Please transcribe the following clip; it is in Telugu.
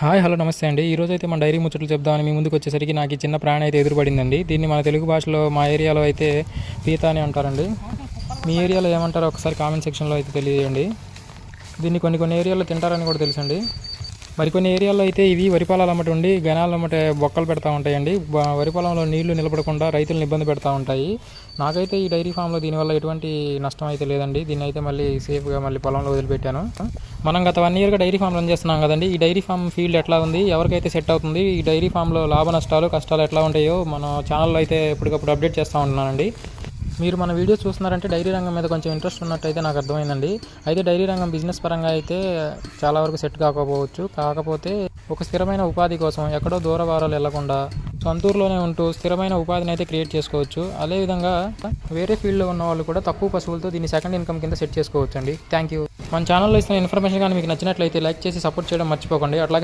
హాయ్ హలో నమస్తే అండి. ఈరోజైతే మన డైరీ ముచ్చట్లు చెప్దామని మీ ముందుకు వచ్చేసరికి నాకు ఈ చిన్న ప్రాణి అయితే ఎదురుపడిందండి. దీన్ని మన తెలుగు భాషలో మా ఏరియాలో అయితే పీత అని అంటారండి. మీ ఏరియాలో ఏమంటారో ఒకసారి కామెంట్ సెక్షన్లో అయితే తెలియజేయండి. దీన్ని కొన్ని కొన్ని ఏరియాలో తింటారని కూడా తెలుసండి. మరికొన్ని ఏరియాల్లో అయితే ఇవి వరి పొలాలు అమ్మటి ఉండి గనాలు అమ్మటే బొక్కలు పెడతా ఉంటాయండి. వరి పొలంలో నీళ్లు నిలబడకుండా రైతులను ఇబ్బంది పెడతా ఉంటాయి. నాకైతే ఈ డైరీ ఫామ్లో దీనివల్ల ఎటువంటి నష్టం అయితే లేదండి. దీన్ని అయితే మళ్ళీ సేఫ్గా మళ్ళీ పొలంలో వదిలిపెట్టాను. మనం గత 1 ఇయర్గా డైరీ ఫామ్ రన్ చేస్తున్నాం కదండి. ఈ డైరీ ఫామ్ ఫీల్డ్ ఎట్లా ఉంది, ఎవరికైతే సెట్ అవుతుంది, ఈ డైరీ ఫామ్లో లాభ నష్టాలు కష్టాలు ఎట్లా ఉంటాయో మన ఛానల్లో అయితే ఎప్పటికప్పుడు అప్డేట్ చేస్తూ ఉంటున్నానండి. మీరు మన వీడియో చూస్తున్నారంటే డైరీ రంగం మీద కొంచెం ఇంట్రెస్ట్ ఉన్నట్టయితే నాకు అర్థమైందండి. అయితే డైరీ రంగం బిజినెస్ పరంగా అయితే చాలా వరకు సెట్ కాకపోవచ్చు. కాకపోతే ఒక స్థిరమైన ఉపాధి కోసం ఎక్కడో దూర వారాలు వెళ్లకుండా సొంతూరులోనే ఉంటూ స్థిరమైన ఉపాధిని అయితే క్రియేట్ చేసుకోవచ్చు. అదేవిధంగా వేరే ఫీల్డ్లో ఉన్న వాళ్ళు కూడా తక్కువ పశువులతో దీన్ని సెకండ్ ఇన్కమ్ కింద సెట్ చేసుకోవచ్చు అండి. Thank you. మన ఛానల్లో ఇస్తున్న ఇన్ఫర్మేషన్ కానీ మీకు నచ్చినట్లయితే లైక్ చేసి సపోర్ట్ చేయడం మర్చిపోకండి. అట్లాగే